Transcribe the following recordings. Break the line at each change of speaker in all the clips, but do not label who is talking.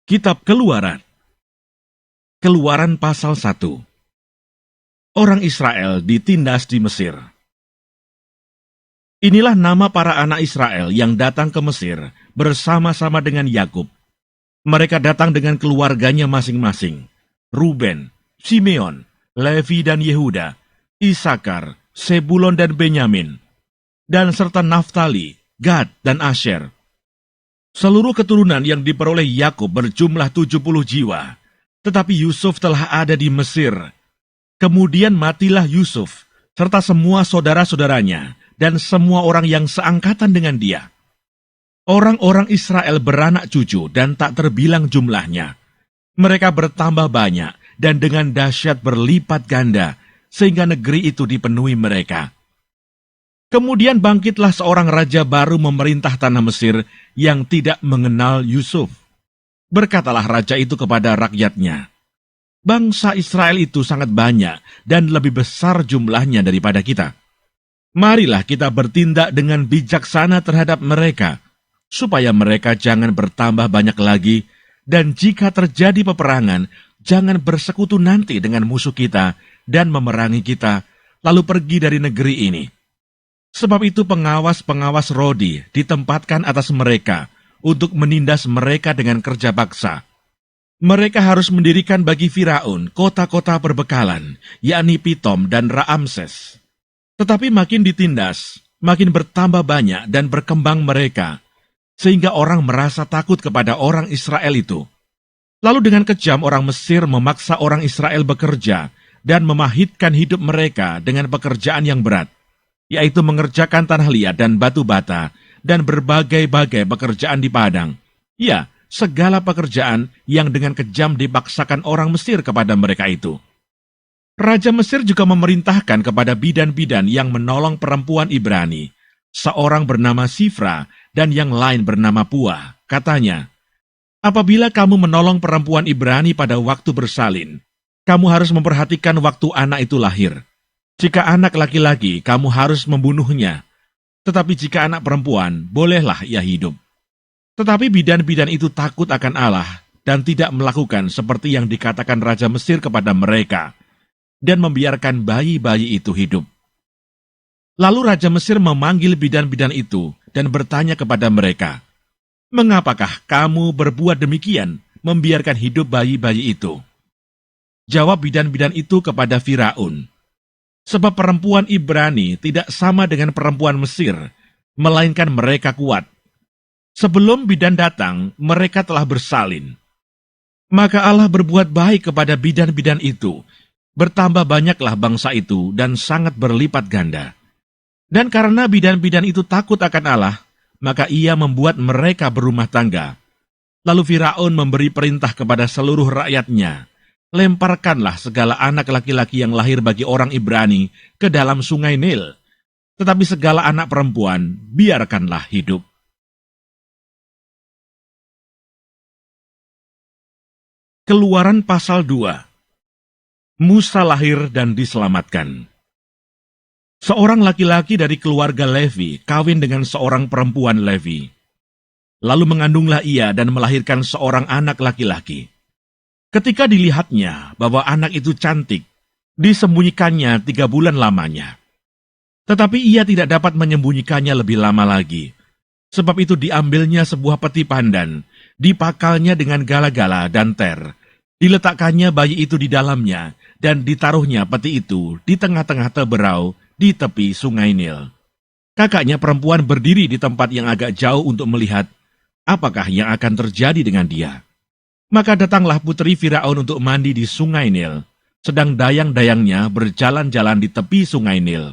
Kitab Keluaran. Keluaran pasal 1. Orang Israel ditindas di Mesir. Inilah nama para anak Israel yang datang ke Mesir bersama-sama dengan Yakub. Mereka datang dengan keluarganya masing-masing. Ruben, Simeon, Levi dan Yehuda, Isakar, Sebulon dan Benyamin, dan serta Naftali, Gad dan Asher. Seluruh keturunan yang diperoleh Yakub berjumlah 70 jiwa, tetapi Yusuf telah ada di Mesir. Kemudian matilah Yusuf, serta semua saudara-saudaranya, dan semua orang yang seangkatan dengan dia. Orang-orang Israel beranak cucu dan tak terbilang jumlahnya. Mereka bertambah banyak dan dengan dahsyat berlipat ganda, sehingga negeri itu dipenuhi mereka. Kemudian bangkitlah seorang raja baru memerintah tanah Mesir yang tidak mengenal Yusuf. Berkatalah raja itu kepada rakyatnya, "Bangsa Israel itu sangat banyak dan lebih besar jumlahnya daripada kita. Marilah kita bertindak dengan bijaksana terhadap mereka, supaya mereka jangan bertambah banyak lagi, dan jika terjadi peperangan, jangan bersekutu nanti dengan musuh kita dan memerangi kita, lalu pergi dari negeri ini. Sebab itu pengawas-pengawas Rodi ditempatkan atas mereka untuk menindas mereka dengan kerja paksa. Mereka harus mendirikan bagi Firaun kota-kota perbekalan, yakni Pitom dan Raamses. Tetapi makin ditindas, makin bertambah banyak dan berkembang mereka, sehingga orang merasa takut kepada orang Israel itu. Lalu dengan kejam orang Mesir memaksa orang Israel bekerja dan memahitkan hidup mereka dengan pekerjaan yang berat, yaitu mengerjakan tanah liat dan batu bata, dan berbagai-bagai pekerjaan di padang. Ya, segala pekerjaan yang dengan kejam dipaksakan orang Mesir kepada mereka itu. Raja Mesir juga memerintahkan kepada bidan-bidan yang menolong perempuan Ibrani, seorang bernama Sifra dan yang lain bernama Pua. Katanya, "Apabila kamu menolong perempuan Ibrani pada waktu bersalin, kamu harus memperhatikan waktu anak itu lahir. Jika anak laki-laki, kamu harus membunuhnya. Tetapi jika anak perempuan, bolehlah ia hidup." Tetapi bidan-bidan itu takut akan Allah dan tidak melakukan seperti yang dikatakan Raja Mesir kepada mereka, dan membiarkan bayi-bayi itu hidup. Lalu Raja Mesir memanggil bidan-bidan itu dan bertanya kepada mereka, "Mengapakah kamu berbuat demikian, membiarkan hidup bayi-bayi itu?" Jawab bidan-bidan itu kepada Firaun, "Sebab perempuan Ibrani tidak sama dengan perempuan Mesir, melainkan mereka kuat. Sebelum bidan datang, mereka telah bersalin. Maka Allah berbuat baik kepada bidan-bidan itu. Bertambah banyaklah bangsa itu dan sangat berlipat ganda. Dan karena bidan-bidan itu takut akan Allah, maka ia membuat mereka berumah tangga. Lalu Firaun memberi perintah kepada seluruh rakyatnya, 'Lemparkanlah segala anak laki-laki yang lahir bagi orang Ibrani ke dalam sungai Nil, tetapi segala anak perempuan biarkanlah hidup.'" Keluaran pasal 2. Musa lahir dan diselamatkan. Seorang laki-laki dari keluarga Levi kawin dengan seorang perempuan Levi. Lalu mengandunglah ia dan melahirkan seorang anak laki-laki. Ketika dilihatnya bahwa anak itu cantik, disembunyikannya 3 bulan lamanya. Tetapi ia tidak dapat menyembunyikannya lebih lama lagi. Sebab itu diambilnya sebuah peti pandan, dipakalnya dengan gala-gala dan ter, diletakkannya bayi itu di dalamnya, dan ditaruhnya peti itu di tengah-tengah teberau di tepi sungai Nil. Kakaknya perempuan berdiri di tempat yang agak jauh untuk melihat apakah yang akan terjadi dengan dia. Maka datanglah putri Firaun untuk mandi di sungai Nil, sedang dayang-dayangnya berjalan-jalan di tepi sungai Nil.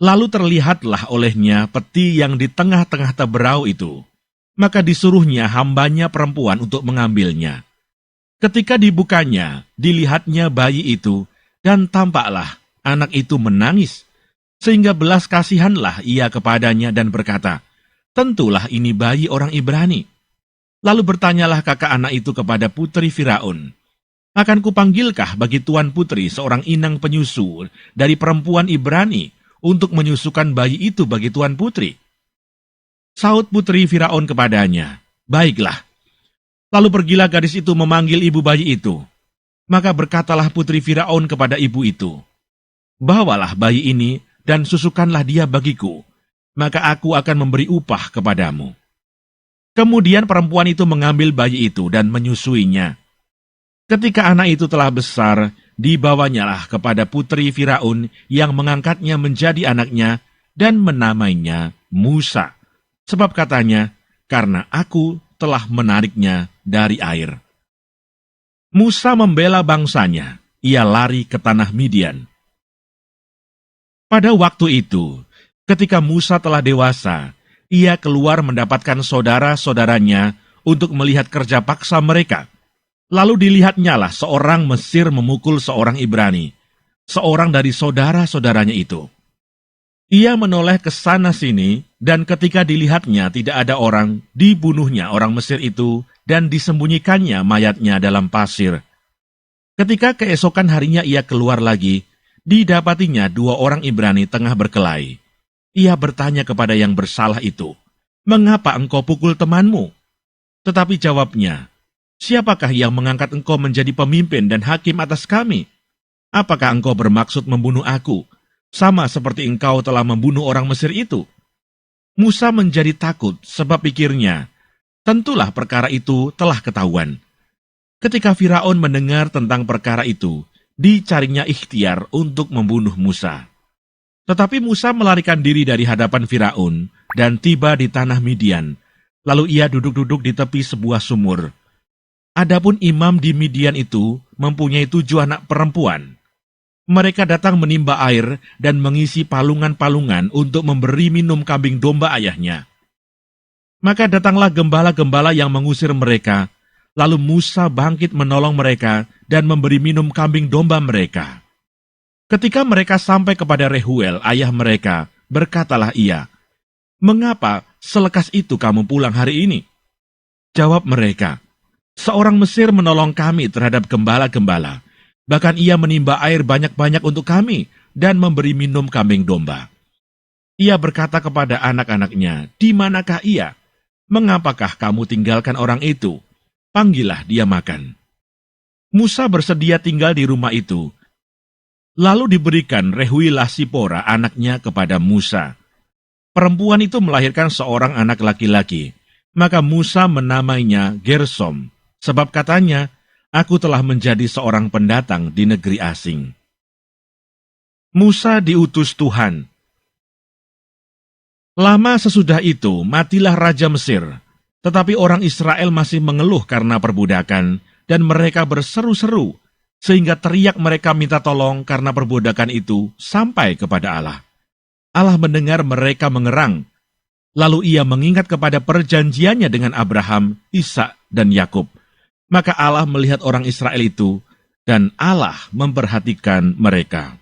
Lalu terlihatlah olehnya peti yang di tengah-tengah teberau itu. Maka disuruhnya hambanya perempuan untuk mengambilnya. Ketika dibukanya, dilihatnya bayi itu, dan tampaklah anak itu menangis. Sehingga belas kasihanlah ia kepadanya dan berkata, "Tentulah ini bayi orang Ibrani." Lalu bertanyalah kakak anak itu kepada putri Firaun, "Akan kupanggilkah bagi tuan putri seorang inang penyusu dari perempuan Ibrani untuk menyusukan bayi itu bagi tuan putri?" Saut putri Firaun kepadanya, "Baiklah." Lalu pergilah gadis itu memanggil ibu bayi itu. Maka berkatalah putri Firaun kepada ibu itu, "Bawalah bayi ini dan susukanlah dia bagiku, maka aku akan memberi upah kepadamu." Kemudian perempuan itu mengambil bayi itu dan menyusuinya. Ketika anak itu telah besar, dibawanyalah kepada putri Firaun yang mengangkatnya menjadi anaknya dan menamainya Musa. Sebab katanya, "Karena aku telah menariknya dari air." Musa membela bangsanya, ia lari ke tanah Midian. Pada waktu itu, ketika Musa telah dewasa, ia keluar mendapatkan saudara-saudaranya untuk melihat kerja paksa mereka. Lalu dilihatnyalah seorang Mesir memukul seorang Ibrani, seorang dari saudara-saudaranya itu. Ia menoleh ke sana-sini, dan ketika dilihatnya tidak ada orang, dibunuhnya orang Mesir itu, dan disembunyikannya mayatnya dalam pasir. Ketika keesokan harinya ia keluar lagi, didapatinya 2 orang Ibrani tengah berkelahi. Ia bertanya kepada yang bersalah itu, "Mengapa engkau pukul temanmu?" Tetapi jawabnya, "Siapakah yang mengangkat engkau menjadi pemimpin dan hakim atas kami? Apakah engkau bermaksud membunuh aku, sama seperti engkau telah membunuh orang Mesir itu?" Musa menjadi takut sebab pikirnya, tentulah perkara itu telah ketahuan. Ketika Firaun mendengar tentang perkara itu, dicarinya ikhtiar untuk membunuh Musa. Tetapi Musa melarikan diri dari hadapan Firaun dan tiba di tanah Midian. Lalu ia duduk-duduk di tepi sebuah sumur. Adapun imam di Midian itu mempunyai 7 anak perempuan. Mereka datang menimba air dan mengisi palungan-palungan untuk memberi minum kambing domba ayahnya. Maka datanglah gembala-gembala yang mengusir mereka, lalu Musa bangkit menolong mereka dan memberi minum kambing domba mereka. Ketika mereka sampai kepada Rehuel, ayah mereka, berkatalah ia, "Mengapa selekas itu kamu pulang hari ini?" Jawab mereka, "Seorang Mesir menolong kami terhadap gembala-gembala. Bahkan ia menimba air banyak-banyak untuk kami dan memberi minum kambing domba." Ia berkata kepada anak-anaknya, "Di manakah ia? Mengapakah kamu tinggalkan orang itu? Panggillah dia makan." Musa bersedia tinggal di rumah itu. Lalu diberikan Rehuilah Sipora anaknya kepada Musa. Perempuan itu melahirkan seorang anak laki-laki. Maka Musa menamainya Gersom, sebab katanya, "Aku telah menjadi seorang pendatang di negeri asing." Musa diutus Tuhan. Lama sesudah itu, matilah Raja Mesir. Tetapi orang Israel masih mengeluh karena perbudakan, dan mereka berseru-seru, sehingga teriak mereka minta tolong karena perbudakan itu sampai kepada Allah. Allah mendengar mereka mengerang. Lalu ia mengingat kepada perjanjiannya dengan Abraham, Ishak, dan Yakub. Maka Allah melihat orang Israel itu, dan Allah memperhatikan mereka.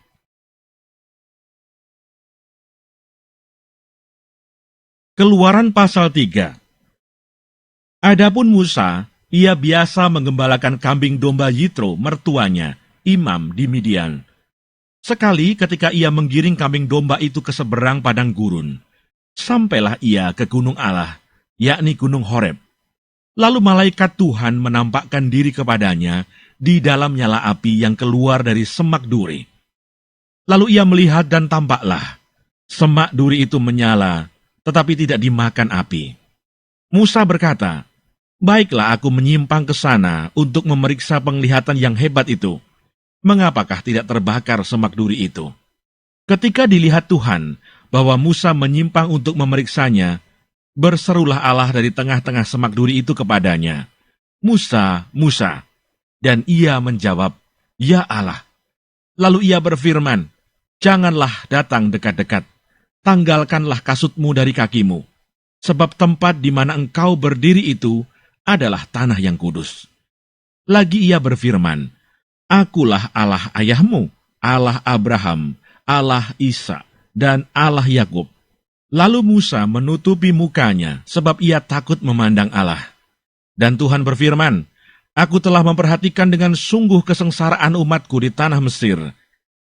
Keluaran pasal 3. Adapun Musa, ia biasa menggembalakan kambing domba Yitro, mertuanya, imam di Midian. Sekali ketika ia menggiring kambing domba itu ke seberang padang gurun, sampailah ia ke gunung Allah, yakni gunung Horeb. Lalu malaikat Tuhan menampakkan diri kepadanya di dalam nyala api yang keluar dari semak duri. Lalu ia melihat dan tampaklah, semak duri itu menyala, tetapi tidak dimakan api. Musa berkata, "Baiklah aku menyimpang ke sana untuk memeriksa penglihatan yang hebat itu. Mengapakah tidak terbakar semak duri itu?" Ketika dilihat Tuhan bahwa Musa menyimpang untuk memeriksanya, berserulah Allah dari tengah-tengah semak duri itu kepadanya, "Musa, Musa." Dan ia menjawab, "Ya Allah." Lalu ia berfirman, "Janganlah datang dekat-dekat, tanggalkanlah kasutmu dari kakimu, sebab tempat di mana engkau berdiri itu adalah tanah yang kudus." Lagi ia berfirman, "Akulah Allah ayahmu, Allah Abraham, Allah Ishak, dan Allah Yakub." Lalu Musa menutupi mukanya, sebab ia takut memandang Allah. Dan Tuhan berfirman, "Aku telah memperhatikan dengan sungguh kesengsaraan umatku di tanah Mesir,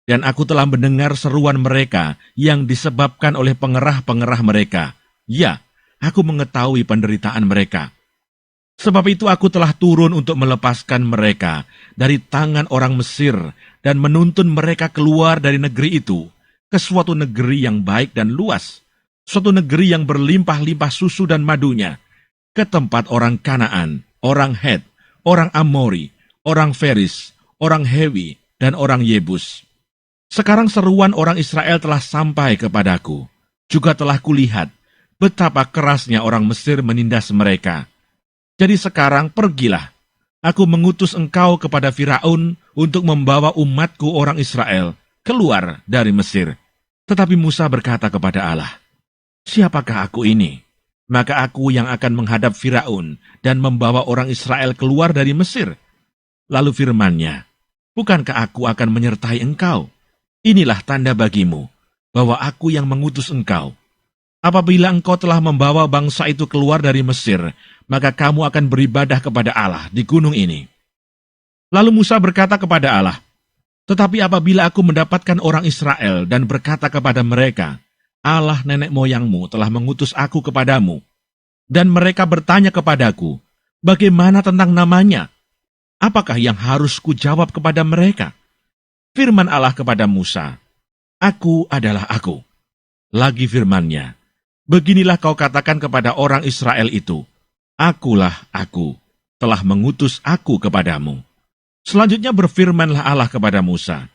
dan aku telah mendengar seruan mereka yang disebabkan oleh pengerah-pengerah mereka. Ya, aku mengetahui penderitaan mereka. Sebab itu aku telah turun untuk melepaskan mereka dari tangan orang Mesir dan menuntun mereka keluar dari negeri itu ke suatu negeri yang baik dan luas, suatu negeri yang berlimpah-limpah susu dan madunya, ke tempat orang Kanaan, orang Het, orang Amori, orang Feris, orang Hewi, dan orang Yebus. Sekarang seruan orang Israel telah sampai kepadaku. Juga telah kulihat betapa kerasnya orang Mesir menindas mereka. Jadi sekarang pergilah, aku mengutus engkau kepada Firaun untuk membawa umatku orang Israel keluar dari Mesir. Tetapi Musa berkata kepada Allah, siapakah aku ini? Maka aku yang akan menghadap Firaun dan membawa orang Israel keluar dari Mesir. Lalu firman-Nya, bukankah aku akan menyertai engkau? Inilah tanda bagimu, bahwa aku yang mengutus engkau. Apabila engkau telah membawa bangsa itu keluar dari Mesir, maka kamu akan beribadah kepada Allah di gunung ini. Lalu Musa berkata kepada Allah, tetapi apabila aku mendapatkan orang Israel dan berkata kepada mereka, Allah nenek moyangmu telah mengutus aku kepadamu, dan mereka bertanya kepadaku, bagaimana tentang namanya? Apakah yang harus kujawab kepada mereka? Firman Allah kepada Musa, aku adalah aku. Lagi firman-Nya, beginilah kau katakan kepada orang Israel itu, akulah aku, telah mengutus aku kepadamu. Selanjutnya berfirmanlah Allah kepada Musa,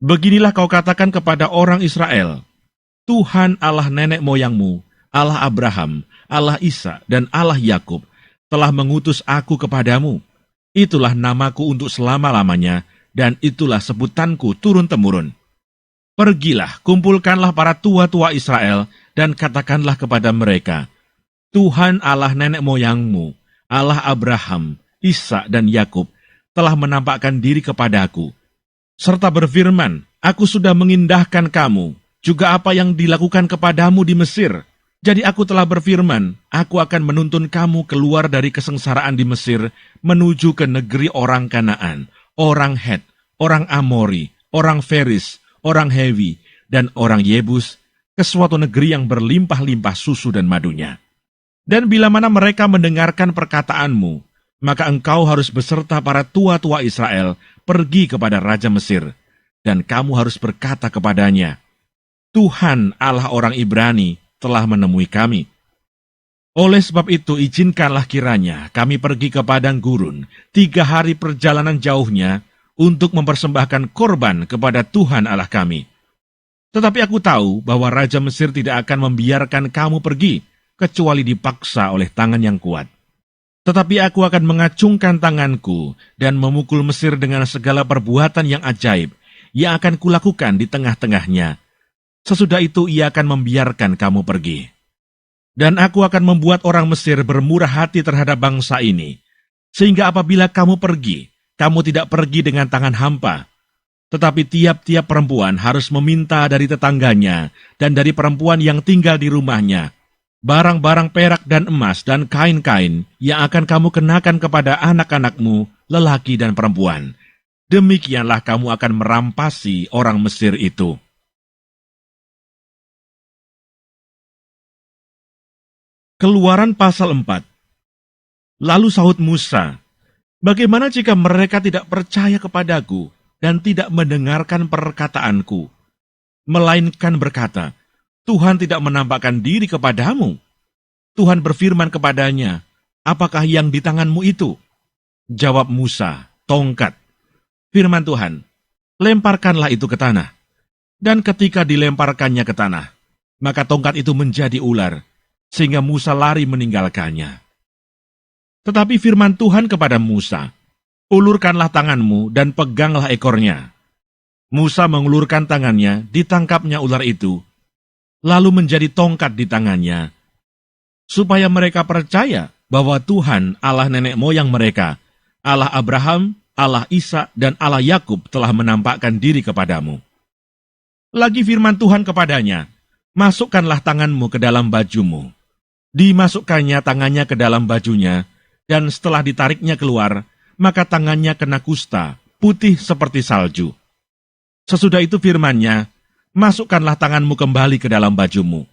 beginilah kau katakan kepada orang Israel, Tuhan Allah nenek moyangmu, Allah Abraham, Allah Isa, dan Allah Yakub, telah mengutus aku kepadamu. Itulah namaku untuk selama-lamanya, dan itulah sebutanku turun-temurun. Pergilah, kumpulkanlah para tua-tua Israel, dan katakanlah kepada mereka, Tuhan Allah nenek moyangmu, Allah Abraham, Isa, dan Yakub, telah menampakkan diri kepadaku, serta berfirman, aku sudah mengindahkan kamu, juga apa yang dilakukan kepadamu di Mesir. Jadi aku telah berfirman, aku akan menuntun kamu keluar dari kesengsaraan di Mesir, menuju ke negeri orang Kanaan, orang Het, orang Amori, orang Feris, orang Hewi, dan orang Yebus, ke suatu negeri yang berlimpah-limpah susu dan madunya. Dan bila mana mereka mendengarkan perkataanmu, maka engkau harus beserta para tua-tua Israel pergi kepada Raja Mesir, dan kamu harus berkata kepadanya, Tuhan Allah orang Ibrani telah menemui kami. Oleh sebab itu izinkanlah kiranya kami pergi ke padang gurun 3 hari perjalanan jauhnya untuk mempersembahkan korban kepada Tuhan Allah kami. Tetapi aku tahu bahwa Raja Mesir tidak akan membiarkan kamu pergi, kecuali dipaksa oleh tangan yang kuat. Tetapi aku akan mengacungkan tanganku dan memukul Mesir dengan segala perbuatan yang ajaib yang akan kulakukan di tengah-tengahnya. Sesudah itu ia akan membiarkan kamu pergi. Dan aku akan membuat orang Mesir bermurah hati terhadap bangsa ini, sehingga apabila kamu pergi, kamu tidak pergi dengan tangan hampa. Tetapi tiap-tiap perempuan harus meminta dari tetangganya dan dari perempuan yang tinggal di rumahnya, barang-barang perak dan emas dan kain-kain yang akan kamu kenakan kepada anak-anakmu, lelaki dan perempuan. Demikianlah kamu akan merampasi orang Mesir itu. Keluaran pasal 4. Lalu sahut Musa, bagaimana jika mereka tidak percaya kepadaku dan tidak mendengarkan perkataanku, melainkan berkata, Tuhan tidak menampakkan diri kepadamu. Tuhan berfirman kepadanya, apakah yang di tanganmu itu? Jawab Musa, tongkat. Firman Tuhan, lemparkanlah itu ke tanah. Dan ketika dilemparkannya ke tanah, maka tongkat itu menjadi ular, sehingga Musa lari meninggalkannya. Tetapi firman Tuhan kepada Musa, ulurkanlah tanganmu dan peganglah ekornya. Musa mengulurkan tangannya, ditangkapnya ular itu, lalu menjadi tongkat di tangannya, supaya mereka percaya bahwa Tuhan Allah nenek moyang mereka, Allah Abraham, Allah Isa, dan Allah Yakub telah menampakkan diri kepadamu. Lagi firman Tuhan kepadanya, masukkanlah tanganmu ke dalam bajumu. Dimasukkannya tangannya ke dalam bajunya, dan setelah ditariknya keluar, maka tangannya kena kusta, putih seperti salju. Sesudah itu firman-Nya, masukkanlah tanganmu kembali ke dalam bajumu.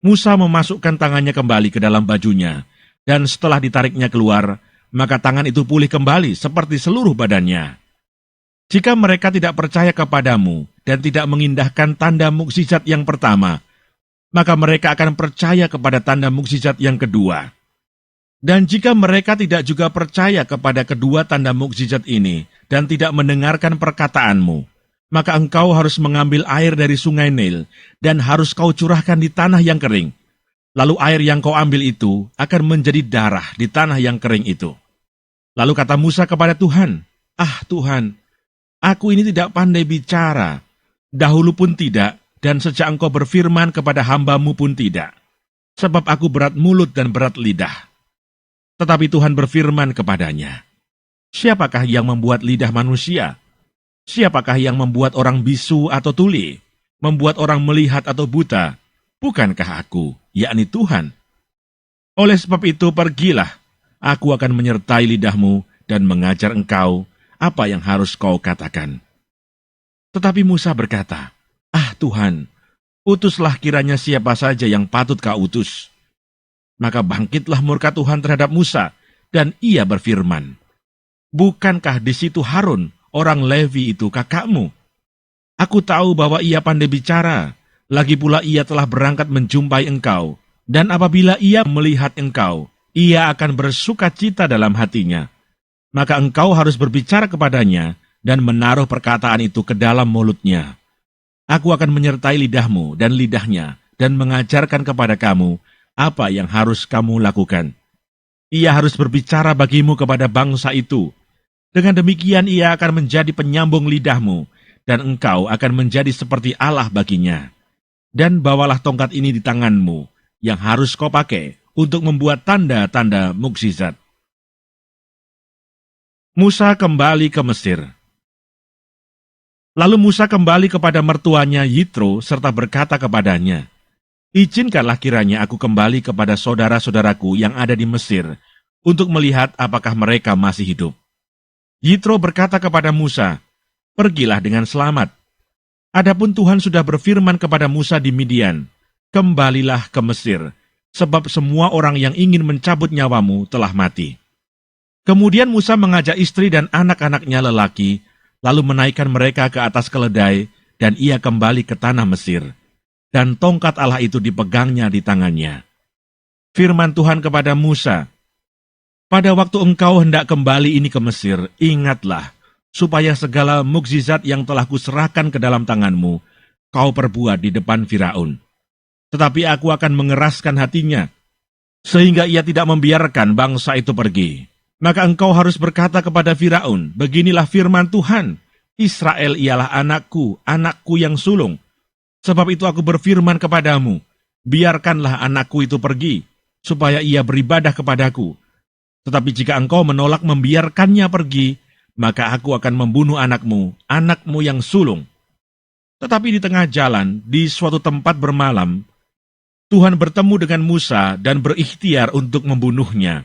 Musa memasukkan tangannya kembali ke dalam bajunya, Dan setelah ditariknya keluar, maka tangan itu pulih kembali seperti seluruh badannya. Jika mereka tidak percaya kepadamu dan tidak mengindahkan tanda mukjizat yang pertama, maka mereka akan percaya kepada tanda mukjizat yang kedua. Dan jika mereka tidak juga percaya kepada kedua tanda mukjizat ini dan tidak mendengarkan perkataanmu, maka engkau harus mengambil air dari sungai Nil dan harus kau curahkan di tanah yang kering. Lalu air yang kau ambil itu akan menjadi darah di tanah yang kering itu. Lalu kata Musa kepada Tuhan, "Ah Tuhan, aku ini tidak pandai bicara, dahulu pun tidak, dan sejak engkau berfirman kepada hamba-Mu pun tidak, sebab aku berat mulut dan berat lidah." Tetapi Tuhan berfirman kepadanya, "Siapakah yang membuat lidah manusia? Siapakah yang membuat orang bisu atau tuli? Membuat orang melihat atau buta? Bukankah aku, yakni Tuhan? Oleh sebab itu pergilah, aku akan menyertai lidahmu dan mengajar engkau apa yang harus kau katakan." Tetapi Musa berkata, "Ah Tuhan, utuslah kiranya siapa saja yang patut kau utus." Maka bangkitlah murka Tuhan terhadap Musa, dan ia berfirman, "Bukankah di situ Harun, orang Levi itu kakakmu? Aku tahu bahwa ia pandai bicara, lagi pula ia telah berangkat menjumpai engkau, dan apabila ia melihat engkau, ia akan bersuka cita dalam hatinya. Maka engkau harus berbicara kepadanya, dan menaruh perkataan itu ke dalam mulutnya. Aku akan menyertai lidahmu dan lidahnya, dan mengajarkan kepada kamu apa yang harus kamu lakukan. Ia harus berbicara bagimu kepada bangsa itu. Dengan demikian ia akan menjadi penyambung lidahmu, dan engkau akan menjadi seperti Allah baginya. Dan bawalah tongkat ini di tanganmu, yang harus kau pakai untuk membuat tanda-tanda mukjizat." Musa kembali ke Mesir. Lalu Musa kembali kepada mertuanya Yitro serta berkata kepadanya, "Izinkanlah kiranya aku kembali kepada saudara-saudaraku yang ada di Mesir untuk melihat apakah mereka masih hidup." Yitro berkata kepada Musa, "Pergilah dengan selamat. Adapun Tuhan sudah berfirman kepada Musa di Midian, kembalilah ke Mesir, sebab semua orang yang ingin mencabut nyawamu telah mati." Kemudian Musa mengajak istri dan anak-anaknya lelaki, lalu menaikkan mereka ke atas keledai, dan ia kembali ke tanah Mesir. Dan tongkat Allah itu dipegangnya di tangannya. Firman Tuhan kepada Musa, "Pada waktu engkau hendak kembali ini ke Mesir, ingatlah, supaya segala mukjizat yang telah kuserahkan ke dalam tanganmu, kau perbuat di depan Firaun. Tetapi aku akan mengeraskan hatinya, sehingga ia tidak membiarkan bangsa itu pergi. Maka engkau harus berkata kepada Firaun, beginilah firman Tuhan, Israel ialah anakku, anakku yang sulung. Sebab itu aku berfirman kepadamu, biarkanlah anakku itu pergi, supaya ia beribadah kepadaku. Tetapi jika engkau menolak membiarkannya pergi, maka aku akan membunuh anakmu, anakmu yang sulung." Tetapi di tengah jalan, di suatu tempat bermalam, Tuhan bertemu dengan Musa dan berikhtiar untuk membunuhnya.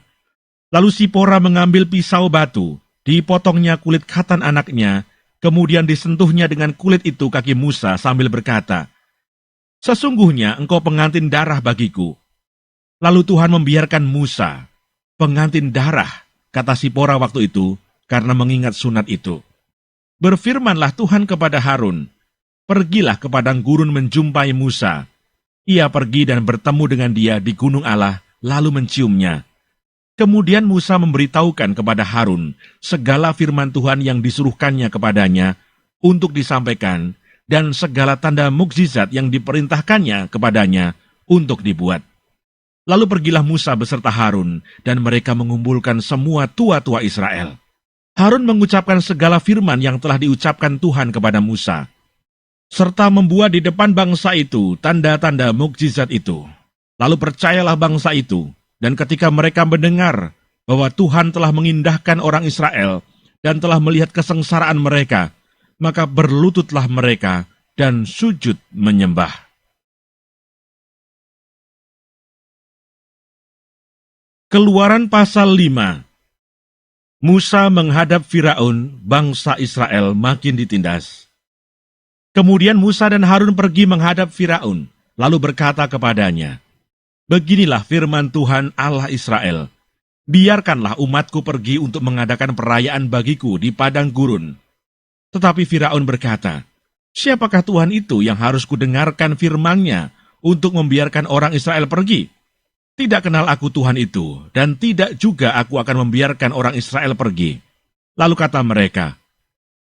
Lalu Sipora mengambil pisau batu, dipotongnya kulit khatan anaknya, kemudian disentuhnya dengan kulit itu kaki Musa sambil berkata, "Sesungguhnya engkau pengantin darah bagiku." Lalu Tuhan membiarkan Musa, "Pengantin darah," kata Sipora waktu itu, karena mengingat sunat itu. Berfirmanlah Tuhan kepada Harun, "Pergilah ke padang gurun menjumpai Musa." Ia pergi dan bertemu dengan dia di gunung Allah, lalu menciumnya. Kemudian Musa memberitahukan kepada Harun segala firman Tuhan yang disuruhkannya kepadanya untuk disampaikan, dan segala tanda mukjizat yang diperintahkannya kepadanya untuk dibuat. Lalu pergilah Musa beserta Harun, dan mereka mengumpulkan semua tua-tua Israel. Harun mengucapkan segala firman yang telah diucapkan Tuhan kepada Musa, serta membuat di depan bangsa itu tanda-tanda mukjizat itu. Lalu percayalah bangsa itu, dan ketika mereka mendengar bahwa Tuhan telah mengindahkan orang Israel dan telah melihat kesengsaraan mereka, maka berlututlah mereka dan sujud menyembah. Keluaran pasal 5. Musa menghadap Firaun, bangsa Israel makin ditindas. Kemudian Musa dan Harun pergi menghadap Firaun, lalu berkata kepadanya, Beginilah firman Tuhan Allah Israel. Biarkanlah umatku pergi untuk mengadakan perayaan bagiku di padang gurun. Tetapi Firaun berkata, siapakah Tuhan itu yang harus kudengarkan firman-Nya untuk membiarkan orang Israel pergi? Tidak kenal aku Tuhan itu, dan tidak juga aku akan membiarkan orang Israel pergi. Lalu kata mereka,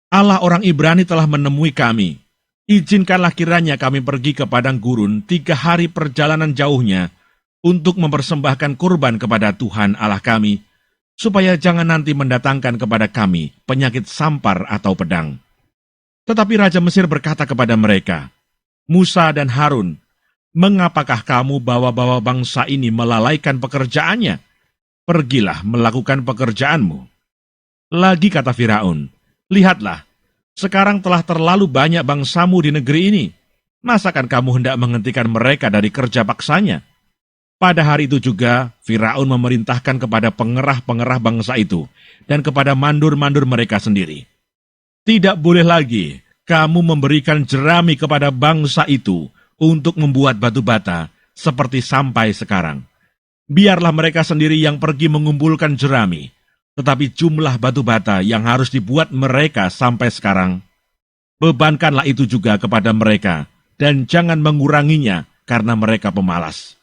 Allah orang Ibrani telah menemui kami. Izinkanlah kiranya kami pergi ke padang gurun 3 hari perjalanan jauhnya untuk mempersembahkan kurban kepada Tuhan Allah kami, supaya jangan nanti mendatangkan kepada kami penyakit sampar atau pedang. Tetapi Raja Mesir berkata kepada mereka, Musa dan Harun, mengapakah kamu bawa-bawa bangsa ini melalaikan pekerjaannya? Pergilah melakukan pekerjaanmu. Lagi kata Firaun, lihatlah, sekarang telah terlalu banyak bangsamu di negeri ini. Masakan kamu hendak menghentikan mereka dari kerja paksanya? Pada hari itu juga, Firaun memerintahkan kepada pengerah-pengerah bangsa itu dan kepada mandur-mandur mereka sendiri. Tidak boleh lagi kamu memberikan jerami kepada bangsa itu untuk membuat batu bata seperti sampai sekarang. Biarlah mereka sendiri yang pergi mengumpulkan jerami, tetapi jumlah batu bata yang harus dibuat mereka sampai sekarang, bebankanlah itu juga kepada mereka, dan jangan menguranginya karena mereka pemalas.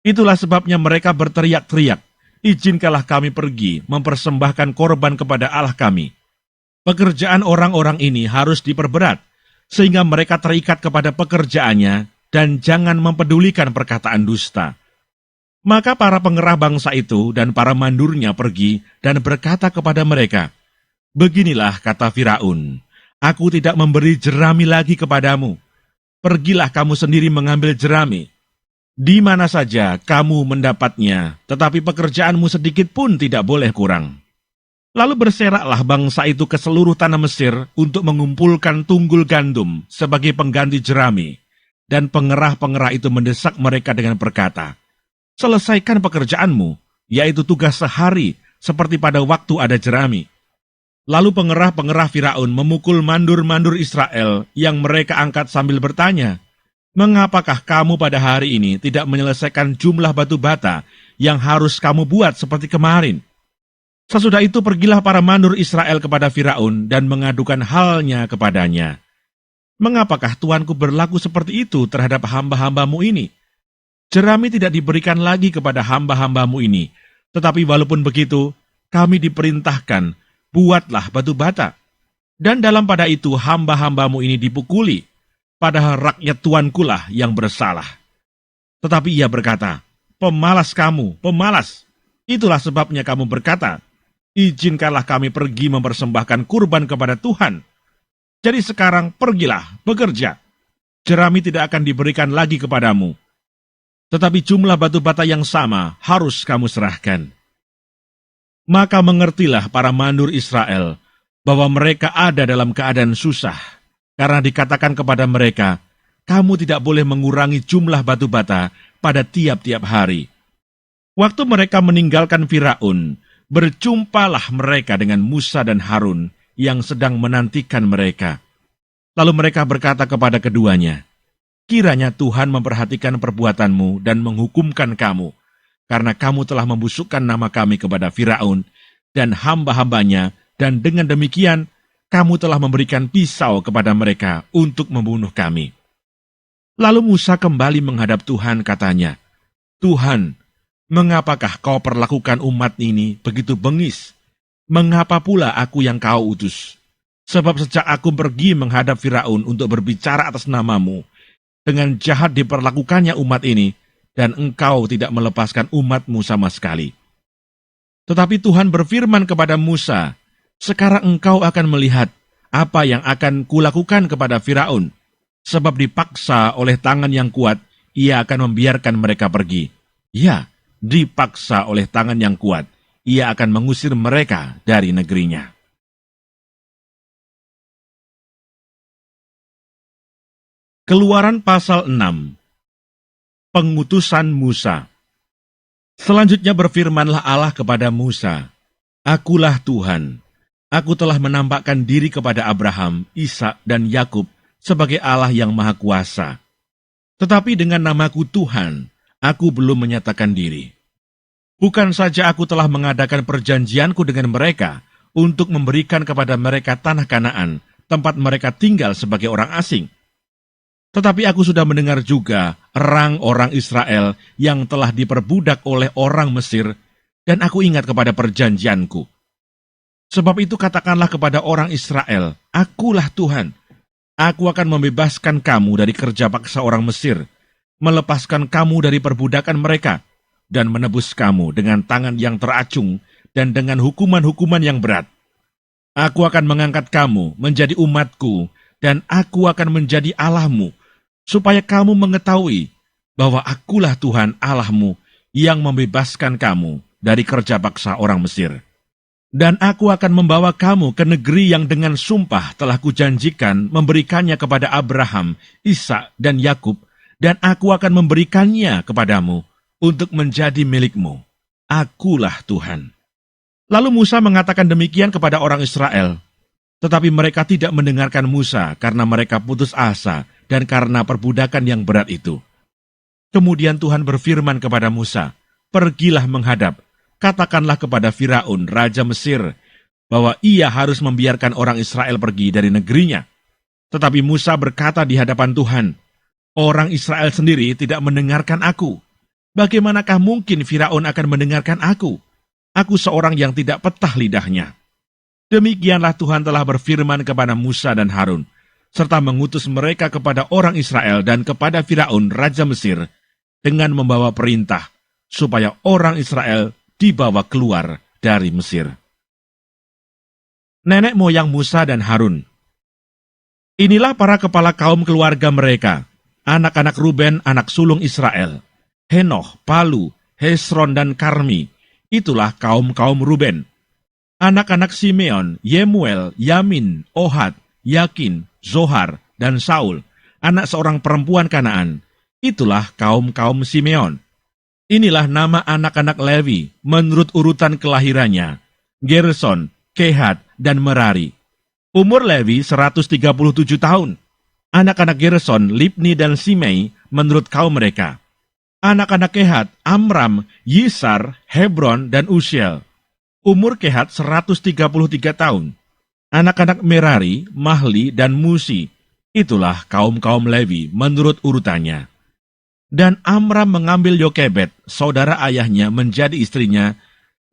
Itulah sebabnya mereka berteriak-teriak, izinkanlah kami pergi mempersembahkan korban kepada Allah kami. Pekerjaan orang-orang ini harus diperberat, sehingga mereka terikat kepada pekerjaannya dan jangan mempedulikan perkataan dusta. Maka para pengerah bangsa itu dan para mandurnya pergi dan berkata kepada mereka, beginilah kata Firaun, aku tidak memberi jerami lagi kepadamu. Pergilah kamu sendiri mengambil jerami. Di mana saja kamu mendapatnya, tetapi pekerjaanmu sedikit pun tidak boleh kurang. Lalu berseraklah bangsa itu ke seluruh tanah Mesir untuk mengumpulkan tunggul gandum sebagai pengganti jerami. Dan pengerah-pengerah itu mendesak mereka dengan berkata, selesaikan pekerjaanmu, yaitu tugas sehari, seperti pada waktu ada jerami. Lalu pengerah-pengerah Firaun memukul mandur-mandur Israel yang mereka angkat sambil bertanya, mengapakah kamu pada hari ini tidak menyelesaikan jumlah batu bata yang harus kamu buat seperti kemarin? Sesudah itu pergilah para mandur Israel kepada Firaun dan mengadukan halnya kepadanya. Mengapakah Tuanku berlaku seperti itu terhadap hamba-hambamu ini? Jerami tidak diberikan lagi kepada hamba-hambamu ini, tetapi walaupun begitu, kami diperintahkan, buatlah batu bata. Dan dalam pada itu hamba-hambamu ini dipukuli, padahal rakyat Tuankulah yang bersalah. Tetapi ia berkata, pemalas kamu, pemalas. Itulah sebabnya kamu berkata, izinkanlah kami pergi mempersembahkan kurban kepada Tuhan. Jadi sekarang pergilah, bekerja. Jerami tidak akan diberikan lagi kepadamu. Tetapi jumlah batu bata yang sama harus kamu serahkan. Maka mengertilah para mandur Israel bahwa mereka ada dalam keadaan susah, karena dikatakan kepada mereka, kamu tidak boleh mengurangi jumlah batu bata pada tiap-tiap hari. Waktu mereka meninggalkan Firaun, berjumpalah mereka dengan Musa dan Harun yang sedang menantikan mereka. Lalu mereka berkata kepada keduanya, kiranya Tuhan memperhatikan perbuatanmu dan menghukumkan kamu, karena kamu telah membusukkan nama kami kepada Firaun dan hamba-hambanya, dan dengan demikian kamu telah memberikan pisau kepada mereka untuk membunuh kami. Lalu Musa kembali menghadap Tuhan, katanya, Tuhan, mengapakah kau perlakukan umat ini begitu bengis? Mengapa pula aku yang kau utus? Sebab sejak aku pergi menghadap Firaun untuk berbicara atas namamu, dengan jahat diperlakukannya umat ini, dan engkau tidak melepaskan umatmu sama sekali. Tetapi Tuhan berfirman kepada Musa, sekarang engkau akan melihat apa yang akan kulakukan kepada Firaun, sebab dipaksa oleh tangan yang kuat, ia akan membiarkan mereka pergi. Ya, dipaksa oleh tangan yang kuat, ia akan mengusir mereka dari negerinya. Keluaran pasal 6. Pengutusan Musa. Selanjutnya berfirmanlah Allah kepada Musa, akulah Tuhan, aku telah menampakkan diri kepada Abraham, Ishak dan Yakub sebagai Allah yang Maha Kuasa. Tetapi dengan namaku Tuhan, aku belum menyatakan diri. Bukan saja aku telah mengadakan perjanjianku dengan mereka untuk memberikan kepada mereka tanah Kanaan, tempat mereka tinggal sebagai orang asing. Tetapi aku sudah mendengar juga erang orang Israel yang telah diperbudak oleh orang Mesir, dan aku ingat kepada perjanjianku. Sebab itu katakanlah kepada orang Israel, akulah Tuhan. Aku akan membebaskan kamu dari kerja paksa orang Mesir, melepaskan kamu dari perbudakan mereka, dan menebus kamu dengan tangan yang teracung dan dengan hukuman-hukuman yang berat. Aku akan mengangkat kamu menjadi umatku, dan aku akan menjadi Allahmu, supaya kamu mengetahui bahwa akulah Tuhan Allahmu yang membebaskan kamu dari kerja paksa orang Mesir. Dan aku akan membawa kamu ke negeri yang dengan sumpah telah kujanjikan memberikannya kepada Abraham, Ishak, dan Yakub, dan aku akan memberikannya kepadamu untuk menjadi milikmu. Akulah Tuhan. Lalu Musa mengatakan demikian kepada orang Israel, tetapi mereka tidak mendengarkan Musa karena mereka putus asa dan karena perbudakan yang berat itu. Kemudian Tuhan berfirman kepada Musa, pergilah menghadap, katakanlah kepada Firaun, Raja Mesir, bahwa ia harus membiarkan orang Israel pergi dari negerinya. Tetapi Musa berkata di hadapan Tuhan, orang Israel sendiri tidak mendengarkan aku. Bagaimanakah mungkin Firaun akan mendengarkan aku? Aku seorang yang tidak petah lidahnya. Demikianlah Tuhan telah berfirman kepada Musa dan Harun, serta mengutus mereka kepada orang Israel dan kepada Firaun, Raja Mesir, dengan membawa perintah, supaya orang Israel dibawa keluar dari Mesir. Nenek moyang Musa dan Harun. Inilah para kepala kaum keluarga mereka, anak-anak Ruben, anak sulung Israel, Henoh, Palu, Hesron, dan Karmi. Itulah kaum-kaum Ruben. Anak-anak Simeon, Yemuel, Yamin, Ohad, Yakin, Zohar, dan Saul, anak seorang perempuan Kanaan. Itulah kaum-kaum Simeon. Inilah nama anak-anak Lewi menurut urutan kelahirannya, Gerson, Kehat, dan Merari. Umur Lewi 137 tahun. Anak-anak Gerson, Libni, dan Simei menurut kaum mereka. Anak-anak Kehat, Amram, Yisar, Hebron, dan Usiel. Umur Kehat 133 tahun. Anak-anak Merari, Mahli, dan Musi. Itulah kaum-kaum Lewi menurut urutannya. Dan Amram mengambil Yokebed, saudara ayahnya, menjadi istrinya,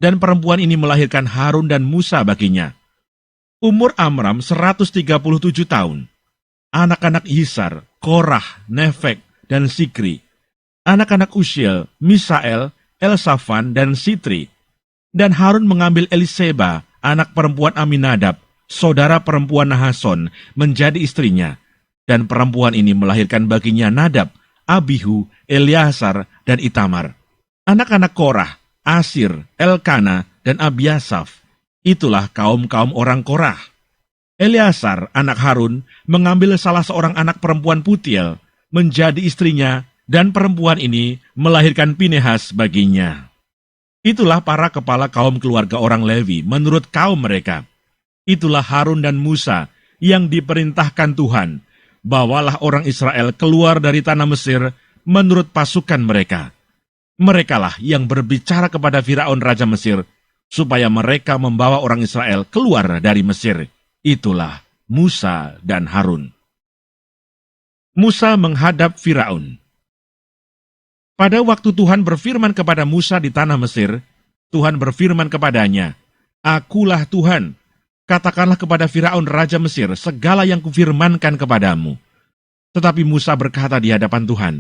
dan perempuan ini melahirkan Harun dan Musa baginya. Umur Amram 137 tahun. Anak-anak Yisar, Korah, Nefek, dan Sikri. Anak-anak Usiel, Misael, Elsafan, dan Sitri. Dan Harun mengambil Eliseba, anak perempuan Aminadab, saudara perempuan Nahason, menjadi istrinya. Dan perempuan ini melahirkan baginya Nadab, Abihu, Eleazar, dan Itamar. Anak-anak Korah, Asir, Elkana, dan Abiasaf. Itulah kaum-kaum orang Korah. Eleazar, anak Harun, mengambil salah seorang anak perempuan Putiel, menjadi istrinya, dan perempuan ini melahirkan Pinehas baginya. Itulah para kepala kaum keluarga orang Lewi menurut kaum mereka. Itulah Harun dan Musa yang diperintahkan Tuhan, bawalah orang Israel keluar dari tanah Mesir menurut pasukan mereka. Merekalah yang berbicara kepada Firaun Raja Mesir, supaya mereka membawa orang Israel keluar dari Mesir. Itulah Musa dan Harun. Musa menghadap Firaun. Pada waktu Tuhan berfirman kepada Musa di tanah Mesir, Tuhan berfirman kepadanya, akulah Tuhan. Katakanlah kepada Firaun Raja Mesir segala yang kufirmankan kepadamu. Tetapi Musa berkata di hadapan Tuhan,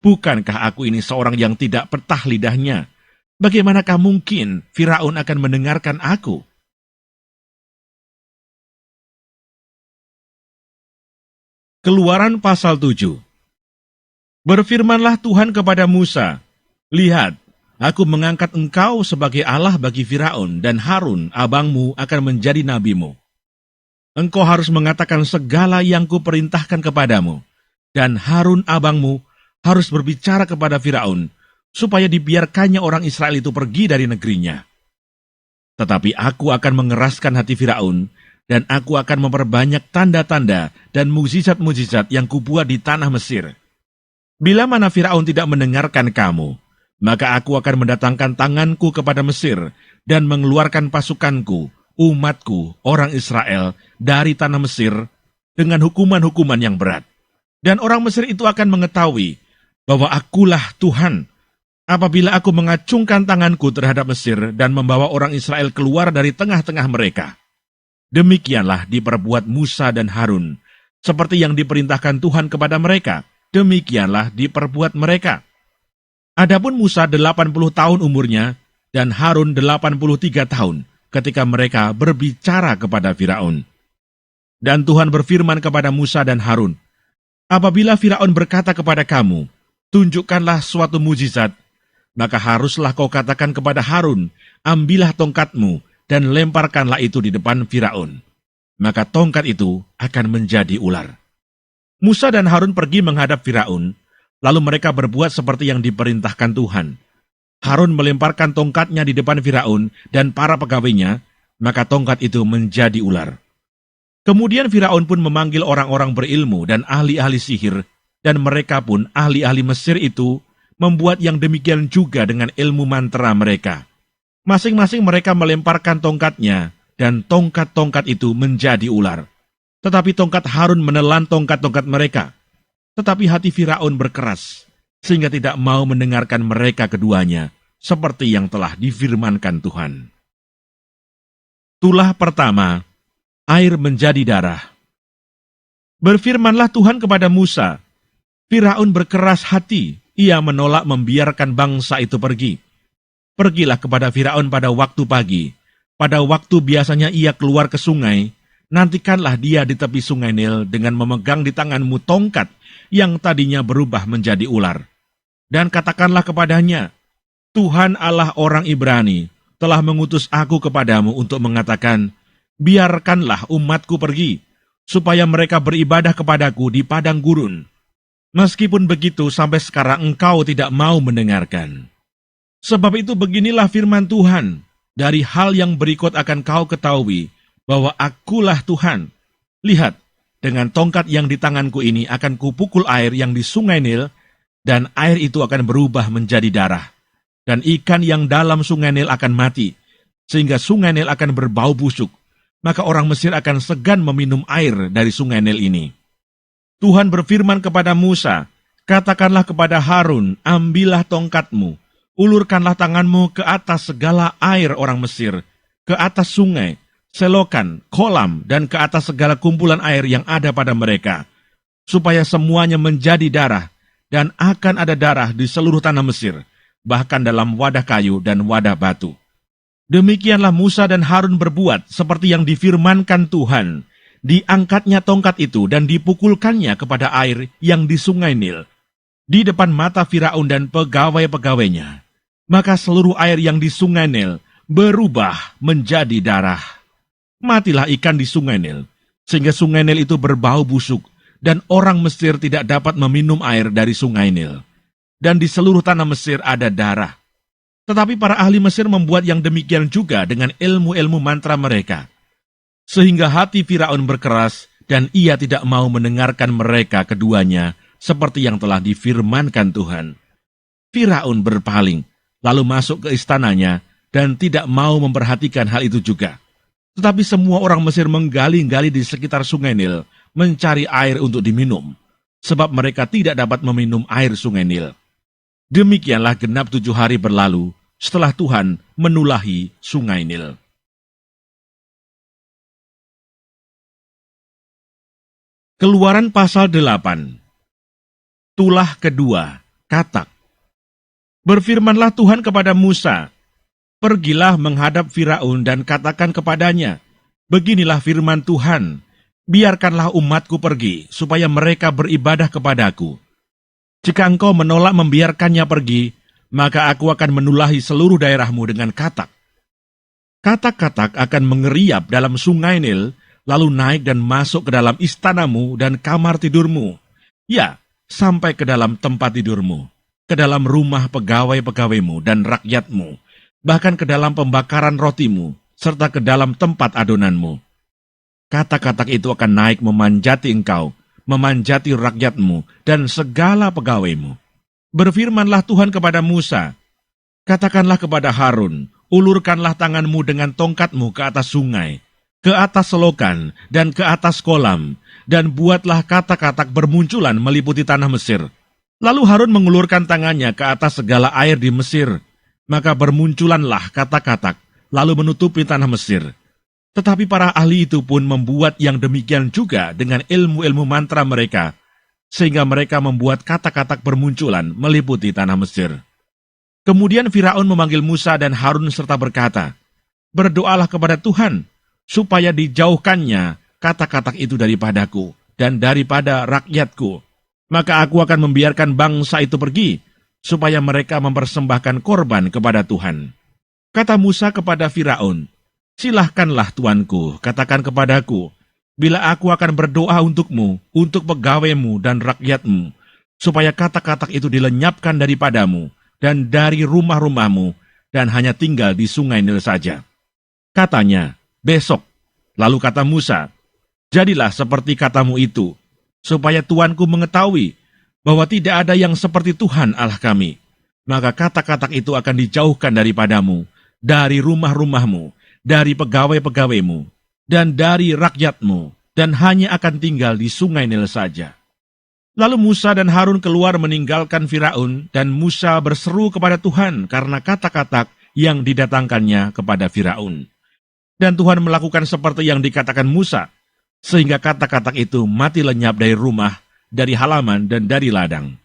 bukankah aku ini seorang yang tidak petah lidahnya? Bagaimanakah mungkin Firaun akan mendengarkan aku? Keluaran pasal 7. Berfirmanlah Tuhan kepada Musa, lihat, aku mengangkat engkau sebagai Allah bagi Firaun, dan Harun, abangmu, akan menjadi nabimu. Engkau harus mengatakan segala yang kuperintahkan kepadamu, dan Harun, abangmu, harus berbicara kepada Firaun, supaya dibiarkannya orang Israel itu pergi dari negerinya. Tetapi aku akan mengeraskan hati Firaun, dan aku akan memperbanyak tanda-tanda dan mukjizat-mukjizat yang kubuat di tanah Mesir. Bila mana Firaun tidak mendengarkan kamu, maka aku akan mendatangkan tanganku kepada Mesir dan mengeluarkan pasukanku, umatku, orang Israel, dari tanah Mesir dengan hukuman-hukuman yang berat. Dan orang Mesir itu akan mengetahui bahwa akulah Tuhan, apabila aku mengacungkan tanganku terhadap Mesir dan membawa orang Israel keluar dari tengah-tengah mereka. Demikianlah diperbuat Musa dan Harun, seperti yang diperintahkan Tuhan kepada mereka. Demikianlah diperbuat mereka. Adapun Musa 80 tahun umurnya, dan Harun 83 tahun, ketika mereka berbicara kepada Firaun. Dan Tuhan berfirman kepada Musa dan Harun, apabila Firaun berkata kepada kamu, tunjukkanlah suatu mujizat, maka haruslah kau katakan kepada Harun, ambillah tongkatmu, dan lemparkanlah itu di depan Firaun. Maka tongkat itu akan menjadi ular. Musa dan Harun pergi menghadap Firaun, lalu mereka berbuat seperti yang diperintahkan Tuhan. Harun melemparkan tongkatnya di depan Firaun dan para pegawainya, maka tongkat itu menjadi ular. Kemudian Firaun pun memanggil orang-orang berilmu dan ahli-ahli sihir, dan mereka pun ahli-ahli Mesir itu membuat yang demikian juga dengan ilmu mantra mereka. Masing-masing mereka melemparkan tongkatnya, dan tongkat-tongkat itu menjadi ular. Tetapi tongkat Harun menelan tongkat-tongkat mereka. Tetapi hati Firaun berkeras, sehingga tidak mau mendengarkan mereka keduanya, seperti yang telah difirmankan Tuhan. Tulah pertama, air menjadi darah. Berfirmanlah Tuhan kepada Musa, Firaun berkeras hati, ia menolak membiarkan bangsa itu pergi. Pergilah kepada Firaun pada waktu pagi, pada waktu biasanya ia keluar ke sungai, nantikanlah dia di tepi sungai Nil dengan memegang di tanganmu tongkat yang tadinya berubah menjadi ular. Dan katakanlah kepadanya, Tuhan Allah orang Ibrani telah mengutus aku kepadamu untuk mengatakan, biarkanlah umatku pergi, supaya mereka beribadah kepadaku di padang gurun. Meskipun begitu, sampai sekarang engkau tidak mau mendengarkan. Sebab itu beginilah firman Tuhan, dari hal yang berikut akan kau ketahui, bahwa akulah Tuhan. Lihat, dengan tongkat yang di tanganku ini akan kupukul air yang di sungai Nil, dan air itu akan berubah menjadi darah. Dan ikan yang dalam sungai Nil akan mati, sehingga sungai Nil akan berbau busuk. Maka orang Mesir akan segan meminum air dari sungai Nil ini. Tuhan berfirman kepada Musa, katakanlah kepada Harun, ambillah tongkatmu, ulurkanlah tanganmu ke atas segala air orang Mesir, ke atas sungai, selokan, kolam, dan ke atas segala kumpulan air yang ada pada mereka, supaya semuanya menjadi darah, dan akan ada darah di seluruh tanah Mesir, bahkan dalam wadah kayu dan wadah batu. Demikianlah Musa dan Harun berbuat seperti yang difirmankan Tuhan. Diangkatnya tongkat itu dan dipukulkannya kepada air yang di sungai Nil, di depan mata Firaun dan pegawai-pegawainya. Maka seluruh air yang di sungai Nil berubah menjadi darah. Matilah ikan di sungai Nil, sehingga sungai Nil itu berbau busuk, dan orang Mesir tidak dapat meminum air dari sungai Nil. Dan di seluruh tanah Mesir ada darah. Tetapi para ahli Mesir membuat yang demikian juga dengan ilmu-ilmu mantra mereka. Sehingga hati Firaun berkeras, dan ia tidak mau mendengarkan mereka keduanya, seperti yang telah difirmankan Tuhan. Firaun berpaling, lalu masuk ke istananya, dan tidak mau memperhatikan hal itu juga. Tetapi semua orang Mesir menggali-gali di sekitar sungai Nil, mencari air untuk diminum, sebab mereka tidak dapat meminum air sungai Nil. Demikianlah genap 7 hari berlalu, setelah Tuhan menulahi sungai Nil. Keluaran pasal 8. Tulah kedua, katak. Berfirmanlah Tuhan kepada Musa, pergilah menghadap Firaun dan katakan kepadanya, beginilah firman Tuhan, biarkanlah umatku pergi, supaya mereka beribadah kepadaku. Jika engkau menolak membiarkannya pergi, maka aku akan menulahi seluruh daerahmu dengan katak. Katak-katak akan mengeriap dalam sungai Nil, lalu naik dan masuk ke dalam istanamu dan kamar tidurmu. Ya, sampai ke dalam tempat tidurmu, ke dalam rumah pegawai-pegawaimu dan rakyatmu, bahkan ke dalam pembakaran rotimu, serta ke dalam tempat adonanmu. Katak-katak itu akan naik memanjati engkau, memanjati rakyatmu dan segala pegawaimu. Berfirmanlah Tuhan kepada Musa, katakanlah kepada Harun, ulurkanlah tanganmu dengan tongkatmu ke atas sungai, ke atas selokan, dan ke atas kolam, dan buatlah katak-katak bermunculan meliputi tanah Mesir. Lalu Harun mengulurkan tangannya ke atas segala air di Mesir, maka bermunculanlah katak-katak, lalu menutupi tanah Mesir. Tetapi para ahli itu pun membuat yang demikian juga dengan ilmu-ilmu mantra mereka, sehingga mereka membuat katak-katak bermunculan meliputi tanah Mesir. Kemudian Firaun memanggil Musa dan Harun serta berkata, berdoalah kepada Tuhan, supaya dijauhkannya katak-katak itu daripadaku dan daripada rakyatku. Maka aku akan membiarkan bangsa itu pergi, supaya mereka mempersembahkan korban kepada Tuhan. Kata Musa kepada Firaun, silahkanlah tuanku, katakan kepadaku, bila aku akan berdoa untukmu, untuk pegawaimu dan rakyatmu, supaya katak-katak itu dilenyapkan daripadamu, dan dari rumah-rumahmu, dan hanya tinggal di sungai Nil saja. Katanya, besok. Lalu kata Musa, jadilah seperti katamu itu, supaya tuanku mengetahui bahwa tidak ada yang seperti Tuhan Allah kami. Maka katak-katak itu akan dijauhkan daripadamu, dari rumah-rumahmu, dari pegawai-pegawaimu, dan dari rakyatmu, dan hanya akan tinggal di sungai Nil saja. Lalu Musa dan Harun keluar meninggalkan Firaun, dan Musa berseru kepada Tuhan karena katak-katak yang didatangkannya kepada Firaun. Dan Tuhan melakukan seperti yang dikatakan Musa, sehingga katak-katak itu mati lenyap dari rumah, dari halaman, dan dari ladang.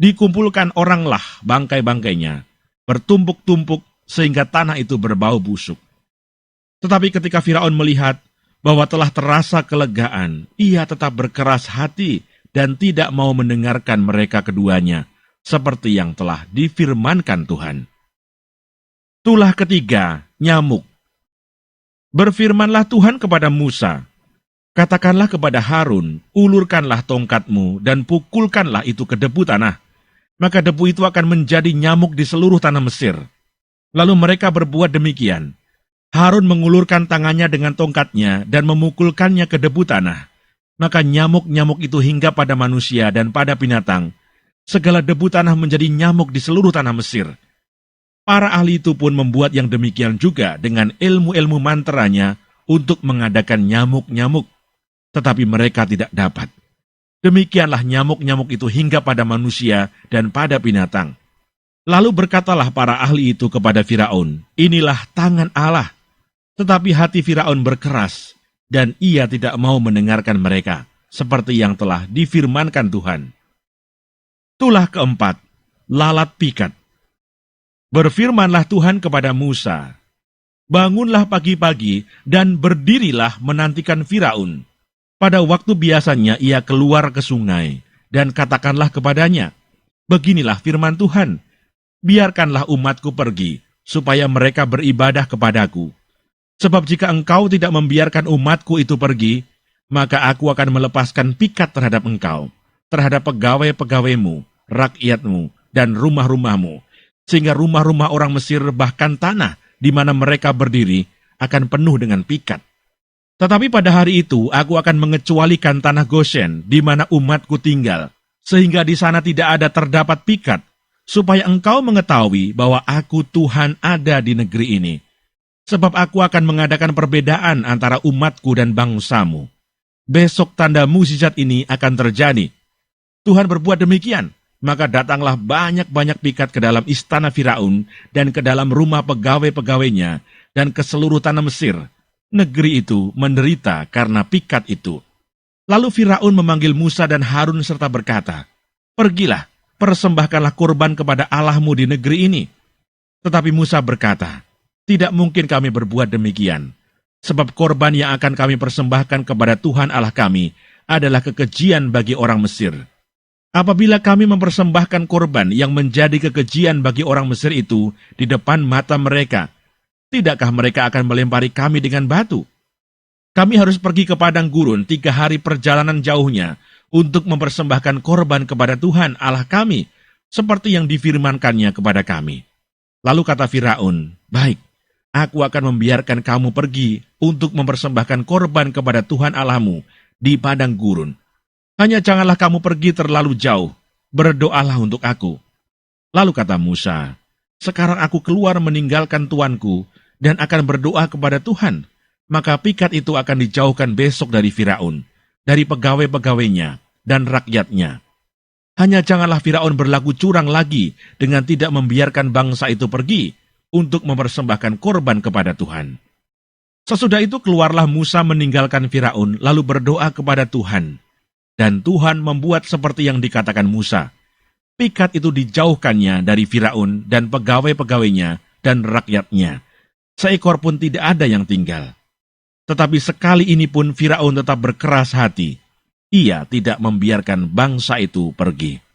Dikumpulkan oranglah bangkai-bangkainya, bertumpuk-tumpuk sehingga tanah itu berbau busuk. Tetapi ketika Firaun melihat bahwa telah terasa kelegaan, ia tetap berkeras hati dan tidak mau mendengarkan mereka keduanya, seperti yang telah difirmankan Tuhan. Tulah ketiga, nyamuk. Berfirmanlah Tuhan kepada Musa, katakanlah kepada Harun, ulurkanlah tongkatmu dan pukulkanlah itu ke debu tanah, maka debu itu akan menjadi nyamuk di seluruh tanah Mesir. Lalu mereka berbuat demikian. Harun mengulurkan tangannya dengan tongkatnya dan memukulkannya ke debu tanah. Maka nyamuk-nyamuk itu hinggap pada manusia dan pada binatang. Segala debu tanah menjadi nyamuk di seluruh tanah Mesir. Para ahli itu pun membuat yang demikian juga dengan ilmu-ilmu mantranya untuk mengadakan nyamuk-nyamuk. Tetapi mereka tidak dapat. Demikianlah nyamuk-nyamuk itu hinggap pada manusia dan pada binatang. Lalu berkatalah para ahli itu kepada Firaun, inilah tangan Allah. Tetapi hati Firaun berkeras, dan ia tidak mau mendengarkan mereka, seperti yang telah difirmankan Tuhan. Tulah keempat, lalat pikat. Berfirmanlah Tuhan kepada Musa, bangunlah pagi-pagi dan berdirilah menantikan Firaun. Pada waktu biasanya ia keluar ke sungai, dan katakanlah kepadanya, beginilah firman Tuhan, biarkanlah umatku pergi, supaya mereka beribadah kepadaku. Sebab jika engkau tidak membiarkan umatku itu pergi, maka aku akan melepaskan pikat terhadap engkau, terhadap pegawai-pegawaimu, rakyatmu, dan rumah-rumahmu, sehingga rumah-rumah orang Mesir bahkan tanah di mana mereka berdiri akan penuh dengan pikat. Tetapi pada hari itu aku akan mengecualikan tanah Goshen di mana umatku tinggal, sehingga di sana tidak ada terdapat pikat, supaya engkau mengetahui bahwa aku Tuhan ada di negeri ini. Sebab aku akan mengadakan perbedaan antara umatku dan bangsamu. Besok tanda mukjizat ini akan terjadi. Tuhan berbuat demikian, maka datanglah banyak-banyak pikat ke dalam istana Firaun dan ke dalam rumah pegawai-pegawainya dan ke seluruh tanah Mesir. Negeri itu menderita karena pikat itu. Lalu Firaun memanggil Musa dan Harun serta berkata, pergilah, persembahkanlah kurban kepada Allahmu di negeri ini. Tetapi Musa berkata, tidak mungkin kami berbuat demikian, sebab korban yang akan kami persembahkan kepada Tuhan Allah kami adalah kekejian bagi orang Mesir. Apabila kami mempersembahkan korban yang menjadi kekejian bagi orang Mesir itu di depan mata mereka, tidakkah mereka akan melempari kami dengan batu? Kami harus pergi ke padang gurun 3 hari perjalanan jauhnya untuk mempersembahkan korban kepada Tuhan Allah kami, seperti yang difirmankannya kepada kami. Lalu kata Firaun, baik, aku akan membiarkan kamu pergi untuk mempersembahkan korban kepada Tuhan Allahmu di padang gurun. Hanya janganlah kamu pergi terlalu jauh, berdoalah untuk aku. Lalu kata Musa, sekarang aku keluar meninggalkan tuanku dan akan berdoa kepada Tuhan. Maka pikat itu akan dijauhkan besok dari Firaun, dari pegawai-pegawainya dan rakyatnya. Hanya janganlah Firaun berlaku curang lagi dengan tidak membiarkan bangsa itu pergi untuk mempersembahkan korban kepada Tuhan. Sesudah itu keluarlah Musa meninggalkan Firaun lalu berdoa kepada Tuhan. Dan Tuhan membuat seperti yang dikatakan Musa. Pikat itu dijauhkannya dari Firaun dan pegawai-pegawainya dan rakyatnya. Seekor pun tidak ada yang tinggal. Tetapi sekali ini pun Firaun tetap berkeras hati. Ia tidak membiarkan bangsa itu pergi.